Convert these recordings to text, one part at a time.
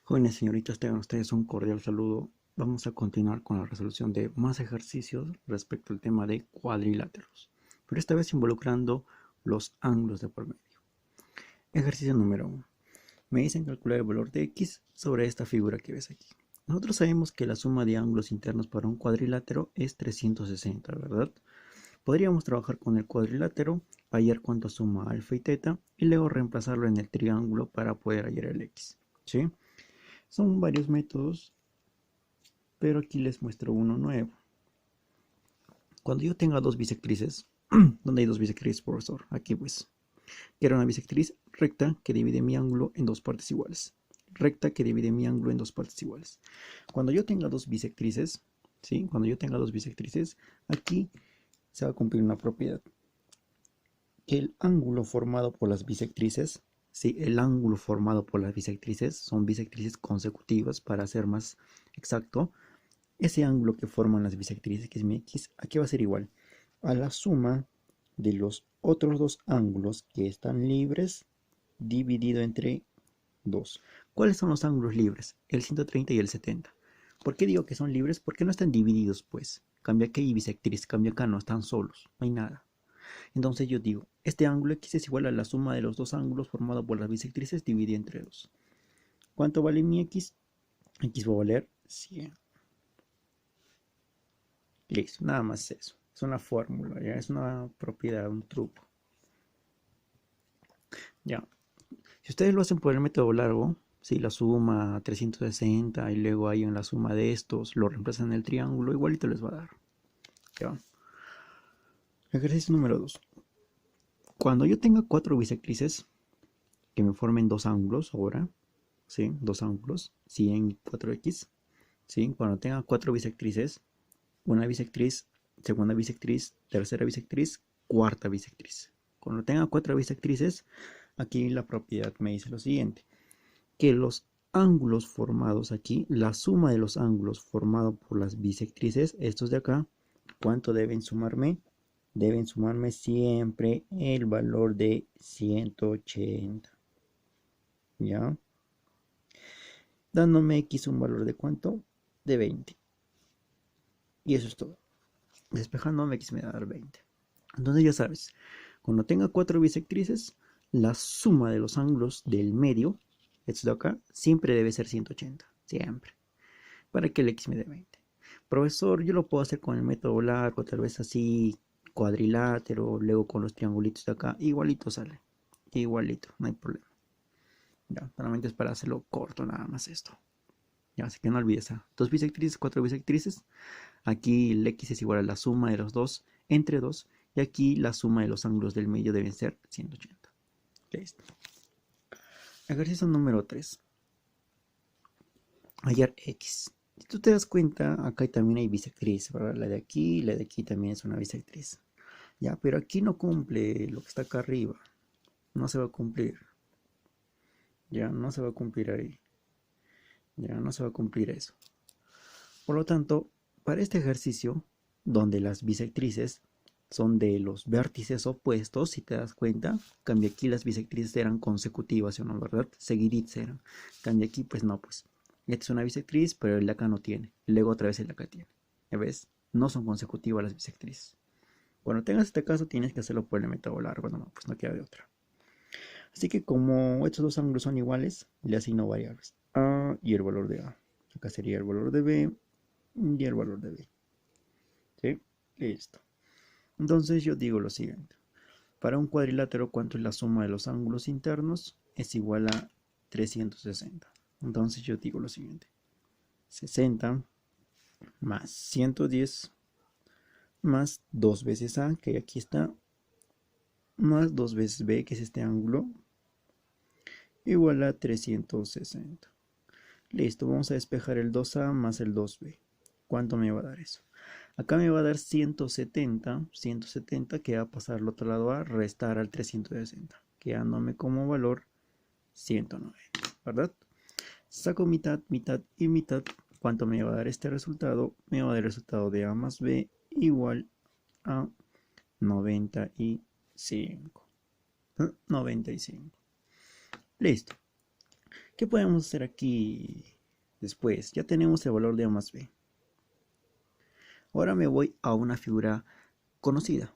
Jóvenes señoritas, tengan ustedes un cordial saludo. Vamos a continuar con la resolución de más ejercicios respecto al tema de cuadriláteros, pero esta vez involucrando los ángulos de por medio. Ejercicio número 1. Me dicen calcular el valor de x sobre esta figura que ves aquí. Nosotros sabemos que la suma de ángulos internos para un cuadrilátero es 360, ¿verdad? Podríamos trabajar con el cuadrilátero, hallar cuánto suma alfa y teta y luego reemplazarlo en el triángulo para poder hallar el x, ¿sí? Son varios métodos, pero aquí les muestro uno nuevo. Cuando yo tenga dos bisectrices, ¿dónde hay dos bisectrices, profesor? Aquí pues. Quiero una bisectriz recta que divide mi ángulo en dos partes iguales. Recta que divide mi ángulo en dos partes iguales. Cuando yo tenga dos bisectrices, ¿sí? Cuando yo tenga dos bisectrices, aquí se va a cumplir una propiedad. Que el ángulo formado por las bisectrices, ¿sí? El ángulo formado por las bisectrices son bisectrices consecutivas, para ser más exacto. Ese ángulo que forman las bisectrices, que es mi x, aquí va a ser igual a la suma de los otros dos ángulos que están libres dividido entre 2. ¿Cuáles son los ángulos libres? El 130 y el 70. ¿Por qué digo que son libres? Porque no están divididos, pues. Cambia que hay bisectriz, cambia acá, no están solos, no hay nada. Entonces yo digo, este ángulo x es igual a la suma de los dos ángulos formado por las bisectrices dividido entre 2. ¿Cuánto vale mi x? X va a valer 100. Listo, nada más eso. Es una fórmula, ya es una propiedad, un truco. Ya. Si ustedes lo hacen por el método largo, si la suma 360 y luego hay en la suma de estos, lo reemplazan en el triángulo, igualito les va a dar. Ya. Ejercicio número 2. Cuando yo tenga cuatro bisectrices que me formen dos ángulos ahora, ¿sí? Dos ángulos, 100 y 4x, ¿sí? Cuando tenga cuatro bisectrices, una bisectriz, segunda bisectriz, tercera bisectriz, cuarta bisectriz. Cuando tenga cuatro bisectrices, aquí la propiedad me dice lo siguiente, que los ángulos formados aquí, la suma de los ángulos formados por las bisectrices, estos de acá, ¿cuánto deben sumarme? Deben sumarme siempre el valor de 180, ¿ya? Dándome x un valor de ¿cuánto? De 20. Y eso es todo. Despejándome x me va a dar 20. Entonces ya sabes, cuando tenga cuatro bisectrices, la suma de los ángulos del medio, esto de acá, siempre debe ser 180. Siempre. Para que el x me dé 20. Profesor, yo lo puedo hacer con el método largo, tal vez así, cuadrilátero, luego con los triangulitos de acá. Igualito sale. Igualito, no hay problema. Ya, solamente es para hacerlo corto nada más esto. Ya, así que no olvides. Dos bisectrices, cuatro bisectrices. Aquí el x es igual a la suma de los dos entre 2. Y aquí la suma de los ángulos del medio deben ser 180. Listo. Ejercicio número 3. Hallar x. Si tú te das cuenta, acá también hay bisectriz, ¿verdad? La de aquí también es una bisectriz. Ya, pero aquí no cumple lo que está acá arriba. No se va a cumplir. Ya, no se va a cumplir ahí. Ya, no se va a cumplir eso. Por lo tanto, para este ejercicio, donde las bisectrices son de los vértices opuestos, si te das cuenta, cambia aquí las bisectrices eran consecutivas, ¿no? ¿Verdad? Seguiditas eran. Cambia aquí, pues no, pues. Esta es una bisectriz, pero el de acá no tiene. Luego otra vez el de acá tiene. ¿Ya ves? No son consecutivas las bisectrices. Cuando tengas este caso, tienes que hacerlo por el método largo, no, pues no queda de otra. Así que como estos dos ángulos son iguales, le asigno variables A y el valor de A. Acá sería el valor de B y el valor de B. ¿Sí? Listo. Entonces yo digo lo siguiente. Para un cuadrilátero, ¿cuánto es la suma de los ángulos internos? Es igual a 360. Entonces yo digo lo siguiente. 60 más 110 más 2 veces A, que aquí está, más 2 veces B, que es este ángulo, igual a 360. Listo, vamos a despejar el 2A más el 2B. ¿Cuánto me va a dar eso? Acá me va a dar 170 que va a pasar al otro lado a restar al 360, quedándome como valor 190, ¿verdad? Saco mitad, mitad y mitad. ¿Cuánto me va a dar este resultado? Me va a dar el resultado de A más B igual a 95. 95. Listo. ¿Qué podemos hacer aquí después? Ya tenemos el valor de A más B. Ahora me voy a una figura conocida.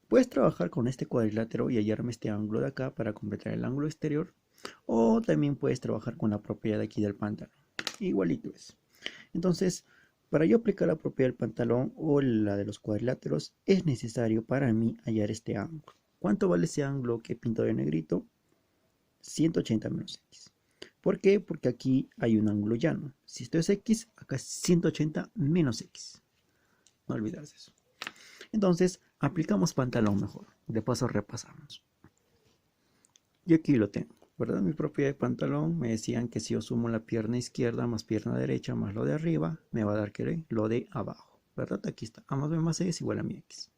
Puedes trabajar con este cuadrilátero y hallarme este ángulo de acá para completar el ángulo exterior. O también puedes trabajar con la propiedad de aquí del pantalón. Igualito es. Entonces, para yo aplicar la propiedad del pantalón o la de los cuadriláteros, es necesario para mí hallar este ángulo. ¿Cuánto vale ese ángulo que he pintado de negrito? 180 menos x. ¿Por qué? Porque aquí hay un ángulo llano. Si esto es x, acá es 180 menos x. No olvidarse eso. Entonces, aplicamos pantalón mejor. De paso repasamos. Y aquí lo tengo, ¿verdad? Mi propiedad de pantalón me decían que si yo sumo la pierna izquierda más pierna derecha más lo de arriba, me va a dar que lo de abajo, ¿verdad? Aquí está. A más b más c es igual a mi x.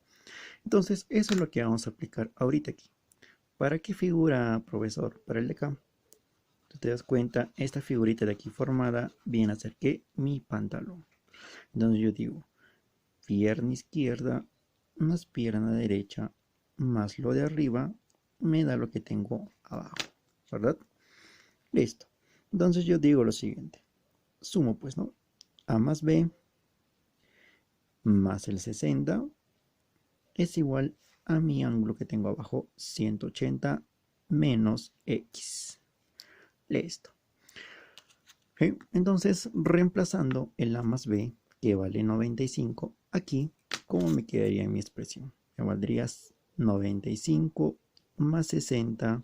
Entonces, eso es lo que vamos a aplicar ahorita aquí. ¿Para qué figura, profesor? Para el de acá. Si te das cuenta, esta figurita de aquí formada viene a ser que mi pantalón. Entonces yo digo, pierna izquierda más pierna derecha más lo de arriba me da lo que tengo abajo, ¿verdad? Listo. Entonces yo digo lo siguiente. Sumo pues, ¿no? A más B más el 60 es igual a mi ángulo que tengo abajo, 180 menos X. Listo. ¿Okay? Entonces, reemplazando el A más B, que vale 95, aquí, ¿cómo me quedaría en mi expresión? Me valdría 95 más 60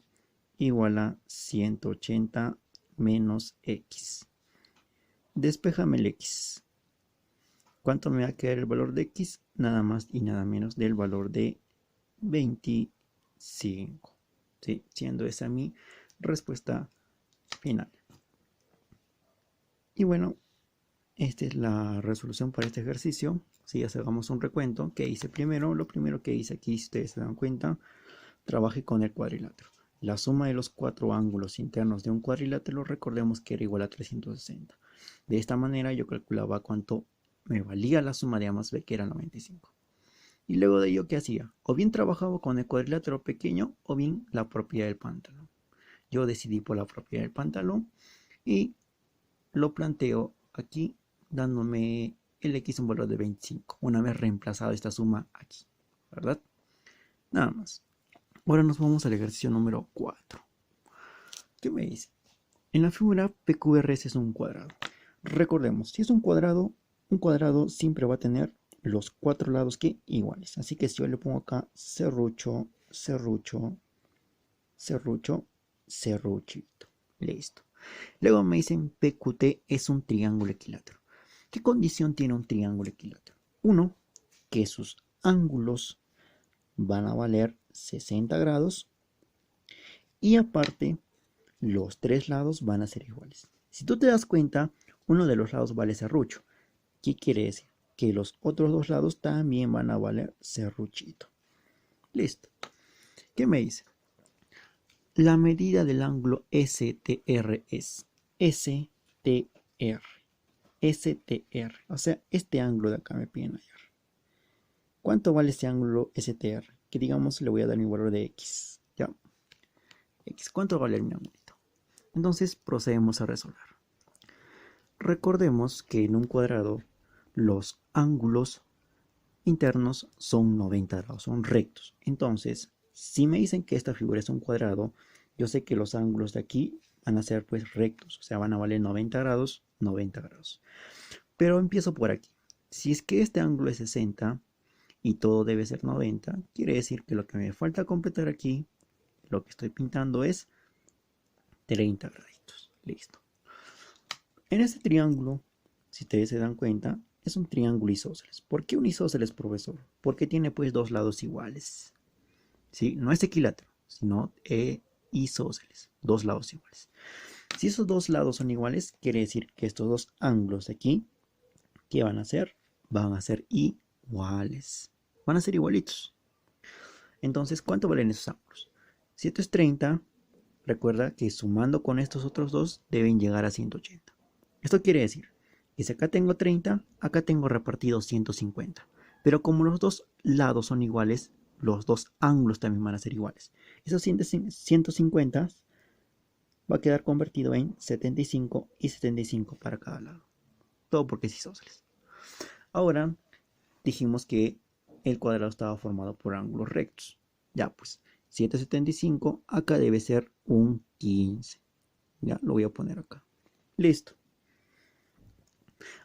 igual a 180 menos X. Despéjame el X. ¿Cuánto me va a quedar el valor de X? Nada más y nada menos del valor de 25. ¿Sí? Siendo esa mi respuesta final. Y bueno, esta es la resolución para este ejercicio. Si ya hagamos un recuento, ¿qué hice primero? Lo primero que hice aquí, si ustedes se dan cuenta, trabajé con el cuadrilátero. La suma de los cuatro ángulos internos de un cuadrilátero, recordemos que era igual a 360. De esta manera yo calculaba cuánto me valía la suma de A más B, que era 95. Y luego de ello, ¿qué hacía? O bien trabajaba con el cuadrilátero pequeño, o bien la propiedad del pantalón. Yo decidí por la propiedad del pantalón y lo planteo aquí dándome el x un valor de 25, una vez reemplazado esta suma aquí, ¿verdad? Nada más. Ahora nos vamos al ejercicio número 4. ¿Qué me dice? En la figura PQRS es un cuadrado. Recordemos, si es un cuadrado siempre va a tener los cuatro lados que iguales. Así que si yo le pongo acá serrucho, serrucho, serrucho, serruchito. Listo. Luego me dicen PQT es un triángulo equilátero. ¿Qué condición tiene un triángulo equilátero? Uno, que sus ángulos van a valer 60 grados y aparte los tres lados van a ser iguales. Si tú te das cuenta, uno de los lados vale serrucho. ¿Qué quiere decir? Que los otros dos lados también van a valer serruchito. Listo. ¿Qué me dice? La medida del ángulo STR es STR. STR. O sea, este ángulo de acá me piden hallar. ¿Cuánto vale este ángulo STR? Que digamos le voy a dar un valor de X. ¿Ya? X. ¿Cuánto vale mi ángulo? Entonces procedemos a resolver. Recordemos que en un cuadrado los ángulos internos son 90 grados, son rectos. Entonces, si me dicen que esta figura es un cuadrado, yo sé que los ángulos de aquí van a ser pues rectos, o sea, van a valer 90 grados, 90 grados. Pero empiezo por aquí. Si es que este ángulo es 60 y todo debe ser 90, quiere decir que lo que me falta completar aquí, lo que estoy pintando es 30 graditos. Listo. En este triángulo, si ustedes se dan cuenta, es un triángulo isósceles. ¿Por qué un isósceles, profesor? Porque tiene pues dos lados iguales. ¿Sí? No es equilátero, sino isósceles, dos lados iguales. Si esos dos lados son iguales, quiere decir que estos dos ángulos de aquí, ¿qué van a hacer? Van a ser iguales. Van a ser igualitos. Entonces, ¿cuánto valen esos ángulos? Si esto es 30, recuerda que sumando con estos otros dos deben llegar a 180. Esto quiere decir que si acá tengo 30, acá tengo repartido 150. Pero como los dos lados son iguales, los dos ángulos también van a ser iguales. Esos 150 va a quedar convertido en 75 y 75 para cada lado. Todo porque es isósceles. Ahora dijimos que el cuadrado estaba formado por ángulos rectos. Ya pues, 175 acá debe ser un 15. Ya lo voy a poner acá. Listo.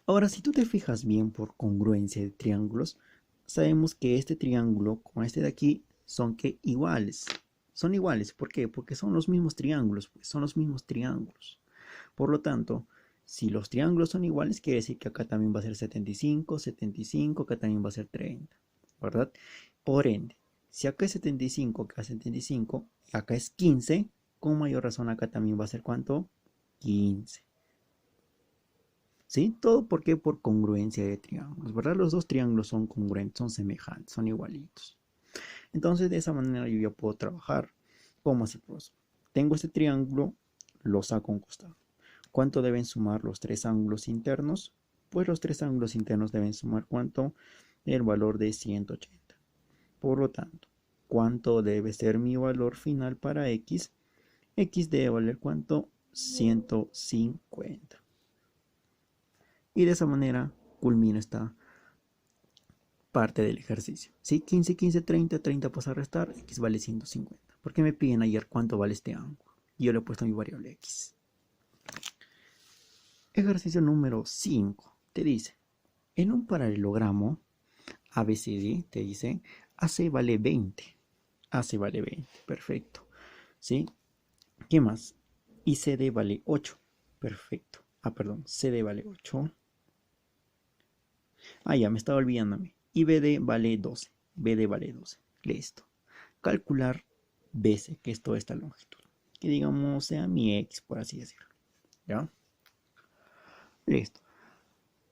Ahora, si tú te fijas bien por congruencia de triángulos, sabemos que este triángulo con este de aquí son que iguales. Son iguales, ¿por qué? Porque son los mismos triángulos, pues son los mismos triángulos. Por lo tanto, si los triángulos son iguales, quiere decir que acá también va a ser 75, 75, acá también va a ser 30, ¿verdad? Por ende, si acá es 75, acá es 75, acá es 15, con mayor razón acá también va a ser ¿cuánto? 15. ¿Sí? Todo porque por congruencia de triángulos, ¿verdad? Los dos triángulos son congruentes, son semejantes, son igualitos. Entonces, de esa manera yo ya puedo trabajar. ¿Cómo así, pues? Tengo este triángulo, lo saco a un costado. ¿Cuánto deben sumar los tres ángulos internos? Pues los tres ángulos internos deben sumar ¿cuánto? El valor de 180. Por lo tanto, ¿cuánto debe ser mi valor final para x? X debe valer ¿cuánto? 150. Y de esa manera culmino esta parte del ejercicio. ¿Sí? 15, 15, 30, 30 pasa a restar, x vale 150. ¿Por qué me piden ayer cuánto vale este ángulo? Y yo le he puesto mi variable x. Ejercicio número 5. Te dice, en un paralelogramo ABCD, te dice, AC vale 20. AC vale 20, perfecto. ¿Sí? ¿Qué más? Y CD vale 8. Perfecto. Perdón, CD vale 8. Ya me estaba olvidándome. Y BD vale 12. BD vale 12. Listo. Calcular BC, que es toda esta longitud. Que digamos sea mi X, por así decirlo. ¿Ya? Listo.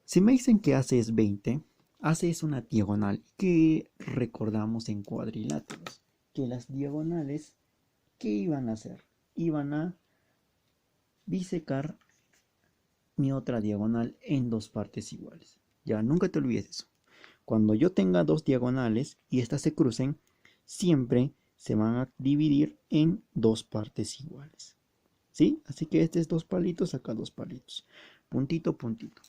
Si me dicen que AC es 20, AC es una diagonal que recordamos en cuadriláteros. Que las diagonales, ¿qué iban a hacer? Iban a bisecar mi otra diagonal en dos partes iguales. Ya, nunca te olvides eso. Cuando yo tenga dos diagonales y estas se crucen, siempre se van a dividir en dos partes iguales. ¿Sí? Así que este es dos palitos, acá dos palitos. Puntito, puntito.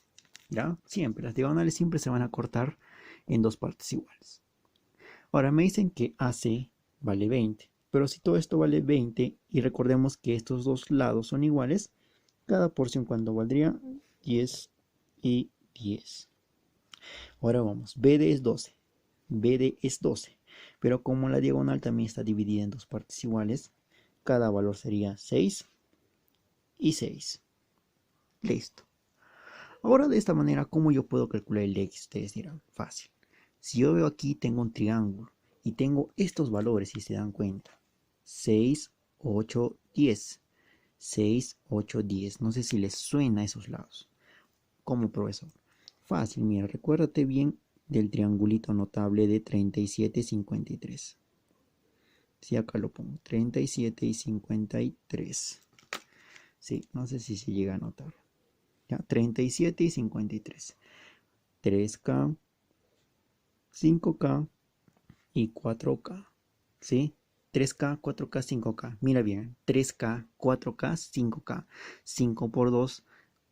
¿Ya? Siempre, las diagonales siempre se van a cortar en dos partes iguales. Ahora me dicen que AC vale 20. Pero si todo esto vale 20 y recordemos que estos dos lados son iguales, cada porción cuando valdría 10 y 10. Ahora vamos, BD es 12. BD es 12. Pero como la diagonal también está dividida en dos partes iguales, cada valor sería 6 y 6. Listo. Ahora de esta manera, ¿cómo yo puedo calcular el X? Ustedes dirán, fácil. Si yo veo aquí, tengo un triángulo y tengo estos valores, si se dan cuenta. 6, 8, 10. 6, 8, 10. No sé si les suena a esos lados. ¿Cómo, profesor? Fácil, mira, recuérdate bien del triangulito notable de 37 y 53. Sí, acá lo pongo, 37 y 53. Sí, no sé si se llega a notar. Ya, 37 y 53. 3K, 5K y 4K. ¿Sí? 3K, 4K, 5K. Mira bien, 3K, 4K, 5K. 5 por 2,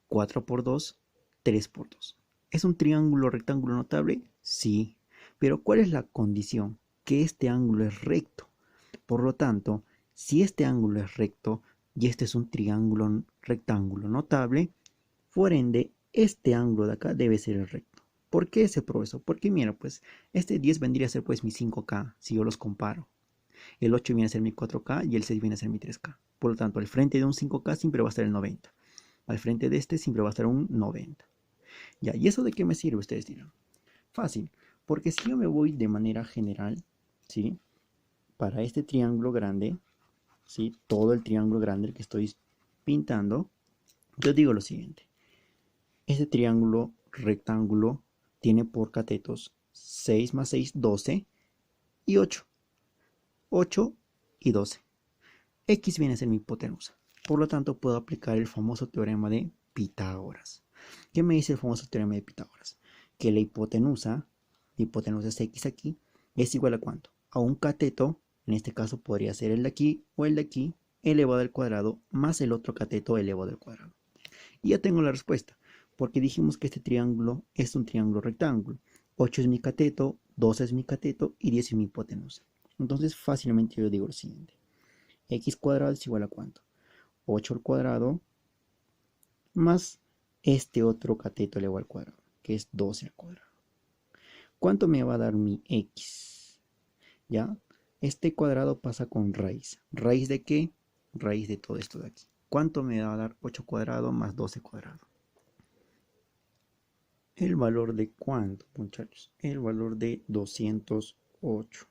4 por 2, 3 por 2. ¿Es un triángulo rectángulo notable? Sí. Pero ¿cuál es la condición? Que este ángulo es recto. Por lo tanto, si este ángulo es recto y este es un triángulo rectángulo notable, por ende, este ángulo de acá debe ser el recto. ¿Por qué ese profesor? Porque mira, pues este 10 vendría a ser pues mi 5K si yo los comparo. El 8 viene a ser mi 4K y el 6 viene a ser mi 3K. Por lo tanto, al frente de un 5K siempre va a estar el 90. Al frente de este siempre va a estar un 90. Ya, ¿y eso de qué me sirve? Ustedes dirán. Fácil, porque si yo me voy de manera general, ¿sí? Para este triángulo grande, ¿sí? Todo el triángulo grande que estoy pintando, yo digo lo siguiente. Este triángulo rectángulo tiene por catetos 6 más 6, 12 y 8. 8 y 12. X viene a ser mi hipotenusa. Por lo tanto, puedo aplicar el famoso teorema de Pitágoras. ¿Qué me dice el famoso teorema de Pitágoras? Que la hipotenusa es X aquí, es igual a ¿cuánto? A un cateto, en este caso podría ser el de aquí o el de aquí, elevado al cuadrado más el otro cateto elevado al cuadrado. Y ya tengo la respuesta, porque dijimos que este triángulo es un triángulo rectángulo. 8 es mi cateto, 12 es mi cateto y 10 es mi hipotenusa. Entonces fácilmente yo digo lo siguiente. X cuadrado es igual a ¿cuánto? 8 al cuadrado más este otro cateto elevado al cuadrado, que es 12 al cuadrado. ¿Cuánto me va a dar mi X? ¿Ya? Este cuadrado pasa con raíz. ¿Raíz de qué? Raíz de todo esto de aquí. ¿Cuánto me va a dar 8 cuadrado más 12 cuadrado? ¿El valor de cuánto, muchachos? El valor de 208.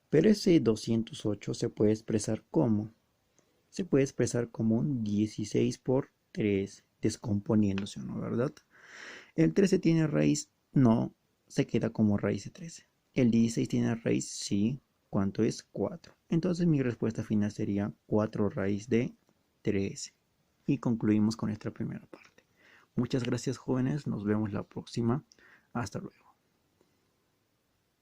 Pero ese 208 se puede expresar como. Se puede expresar como un 16 por 3, descomponiéndose, ¿no? ¿Verdad? ¿El 13 tiene raíz? No, se queda como raíz de 13. ¿El 16 tiene raíz? Sí. ¿Cuánto es? 4. Entonces mi respuesta final sería 4 raíz de 13. Y concluimos con esta primera parte. Muchas gracias, jóvenes. Nos vemos la próxima. Hasta luego.